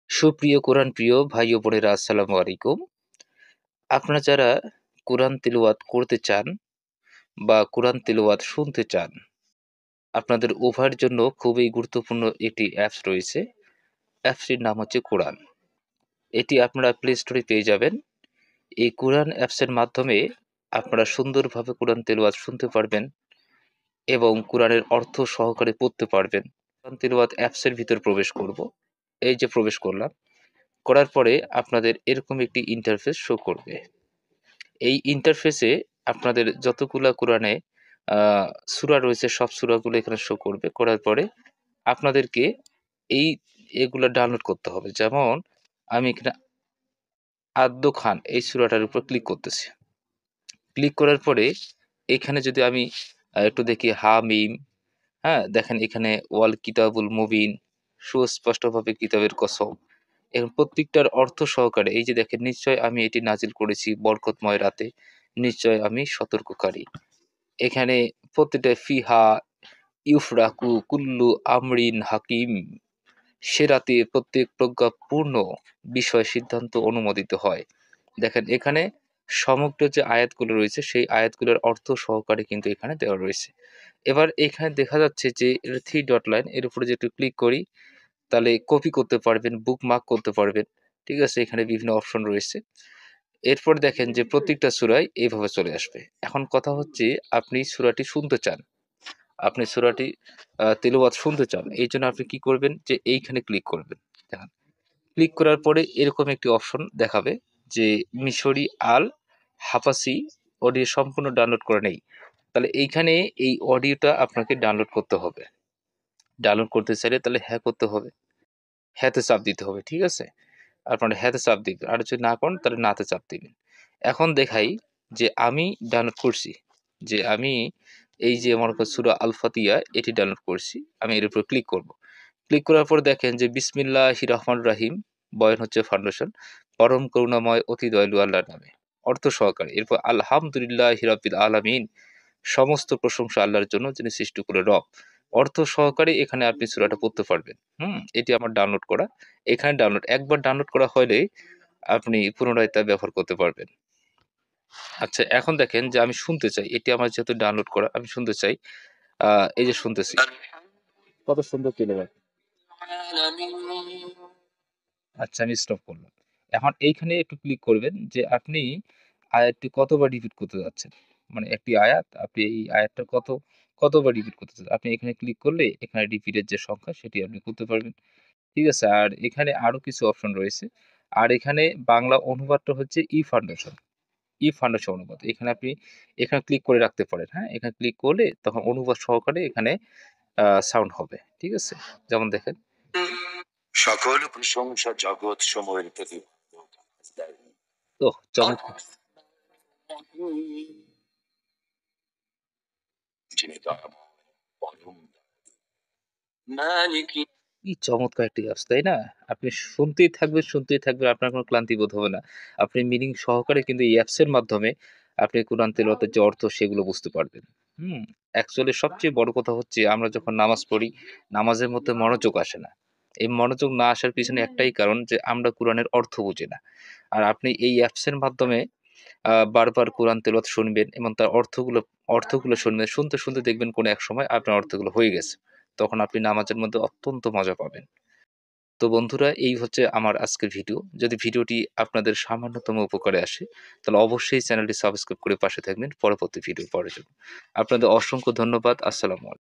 সুপ্রিয় কোরআন প্রিয় ভাই ও বোনেরা আসসালামু আলাইকুম। আপনারা যারা কোরআন তিলাওয়াত করতে চান বা কোরআন তিলাওয়াত শুনতে চান, আপনাদের উভয়ের জন্য খুবই গুরুত্বপূর্ণ একটি অ্যাপস রয়েছে। অ্যাপসটির নাম হচ্ছে কোরআন। এটি আপনারা প্লে স্টোরে পেয়ে যাবেন। এই কোরআন অ্যাপসের মাধ্যমে আপনারা সুন্দরভাবে কোরআন তিলাওয়াত শুনতে পারবেন এবং কোরআনের অর্থ সহকারে পড়তে পারবেন। কোরআন তিলাওয়াত অ্যাপসের ভিতর প্রবেশ করব। এই যে প্রবেশ করলাম। করার পরে আপনাদের এরকম একটি ইন্টারফেস শো করবে। এই ইন্টারফেসে আপনাদের যতগুলা কোরআনে সূরা রয়েছে সব সূরাগুলো এখানে শো করবে। করার পরে আপনাদেরকে এই এগুলা ডাউনলোড করতে হবে। যেমন আমি এখানে আদ্য খান এই সূরাটার উপর ক্লিক করতেছি। ক্লিক করার পরে এখানে যদি আমি একটু দেখি হামিম, হ্যাঁ? দেখেন এখানে ওয়াল কিতাবুল মুবিন, সুস্পষ্টভাবে কিতাবের কসম। এবং প্রত্যেকটার অর্থ সহকারে এই যে দেখেন, নিশ্চয় আমি এটি নাজিল করেছি বরকতময় রাতে, নিশ্চয় আমি সতর্ককারী। এখানে প্রতিটা ফিহা ইউফরাকু কুল্লু আমরিন হাকিম, সে রাতে প্রত্যেক প্রজ্ঞাপূর্ণ বিষয় সিদ্ধান্ত অনুমোদিত হয়। দেখেন এখানে সমগ্র যে আয়াতগুলো রয়েছে সেই আয়াতগুলোর অর্থ সহকারে কিন্তু এখানে দেওয়া রয়েছে। এবার এখানে দেখা যাচ্ছে যে থ্রি ডট লাইন, এর উপরে যদি একটু ক্লিক করি তাহলে কপি করতে পারবেন, বুকমার্ক করতে পারবেন। ঠিক আছে? এখানে বিভিন্ন অপশন রয়েছে। এরপর দেখেন যে প্রত্যেকটা সূরায় এইভাবে চলে আসবে। এখন কথা হচ্ছে, আপনি সূরাটি শুনতে চান। আপনি সূরাটি তিলাওয়াত শুনতে চান। এইজন্য আপনি কি করবেন, যে এইখানে ক্লিক করবেন। দেখেন, ক্লিক করার পরে এরকম একটি অপশন দেখাবে যে মিশরি আল হাফাসি অডিও সম্পূর্ণ ডাউনলোড করে নেই। তাহলে এইখানে এই অডিওটা আপনাকে ডাউনলোড করতে হবে। ডাউনলোড করতে চাইলে তাহলে হ্যাঁ করতে হবে। হ্যাঁতে চাপ দিতে হবে। ঠিক আছে? আপনারা হ্যাঁতে চাপ দিবেন। আর যদি না করেন তাহলে নাতে চাপ দিবেন। এখন দেখাই যে আমি ডাউনলোড করছি। যে আমি এই যে আমার সূরা আল ফাতিহা এটি ডাউনলোড করছি। আমি এর উপর ক্লিক করব। ক্লিক করার পর দেখেন যে বিসমিল্লাহির রহমানির রহিম, বয়ান হচ্ছে ফাউন্ডেশন, পরম করুণাময় অতি দয়ালু আল্লাহর নামে, অর্থ সহকারে। এরপর আলহামদুলিল্লাহি রাব্বিল আলামিন, সমস্ত প্রশংসা আল্লাহর জন্য যিনি সৃষ্টি করে রব। অর্থ সহকারে এখানে আপনি সূরাটা পড়তে পারবেন। এটি আমার ডাউনলোড করা। এখানে ডাউনলোড একবার ডাউনলোড করা হলে আপনি পুনরায় তা ব্যবহার করতে পারবেন। আচ্ছা, এখন দেখেন যে আমি শুনতে চাই। এটি আমার যেহেতু ডাউনলোড করা, আমি শুনতে চাই। এই যে শুনতেছি। কত সুন্দর তেলাওয়াত। আচ্ছা, আমি স্টপ করলাম। এখন এইখানে একটু ক্লিক করবেন যে আপনি আয়াতটি কতবার রিপিট করতে যাচ্ছেন। মানে একটি আয়াত আপনি এই আয়াতটা কতবার রিপিট করতে চাচ্ছেন। আপনি এখানে ক্লিক করলে এখানে রিপিটের যে সংখ্যা সেটি আপনি করতে পারবেন। ঠিক আছে? আর এখানে আরো কিছু অপশন রয়েছে। আর এখানে বাংলা অনুবাদটা হচ্ছে ফাউন্ডেশন। ফাউন্ডেশন অনুবাদ। এখানে ক্লিক করে রাখতে পারেন, হ্যাঁ? এখানে ক্লিক করলে তখন অনুবাদ সহকারে এখানে সাউন্ড হবে। ঠিক আছে? যেমন দেখেন, সকল প্রশংসা জগৎ সমূহের প্রতি। ওহ, চমৎকার! কি চমৎকার একটি অ্যাপস, তাই না? আপনি শুনতেই থাকবেন, আপনার কোনো ক্লান্তি বোধ হবে না। আপনি মিনিং সহকারে কিন্তু এই অ্যাপসের মাধ্যমে আপনি কোরআন তেলাওয়াতের যে অর্থ সেগুলো বুঝতে পারবেন। হুম? অ্যাকচুয়ালি সবচেয়ে বড় কথা হচ্ছে, আমরা যখন নামাজ পড়ি, নামাজের মধ্যে মনোযোগ আসে না। এই মনোযোগ না আসার পিছনে একটাই কারণ, যে আমরা কোরআনের অর্থ বুঝি না। আর আপনি এই অ্যাপসের মাধ্যমে বারবার কোরআন তেলাওয়াত শুনবেন এবং তার অর্থগুলো শুনবেন। শুনতে দেখবেন কোনো এক সময় আপনার অর্থগুলো হয়ে গেছে। তখন আপনি নামাজের মধ্যে অত্যন্ত মজা পাবেন। তো বন্ধুরা, এই হচ্ছে আমার আজকের ভিডিও। যদি ভিডিওটি আপনাদের সামান্যতম উপকারে আসে, তাহলে অবশ্যই চ্যানেলটি সাবস্ক্রাইব করে পাশে থাকবেন পরবর্তী ভিডিও পাওয়ার জন্য। আপনাদের অসংখ্য ধন্যবাদ। আসসালামু আলাইকুম।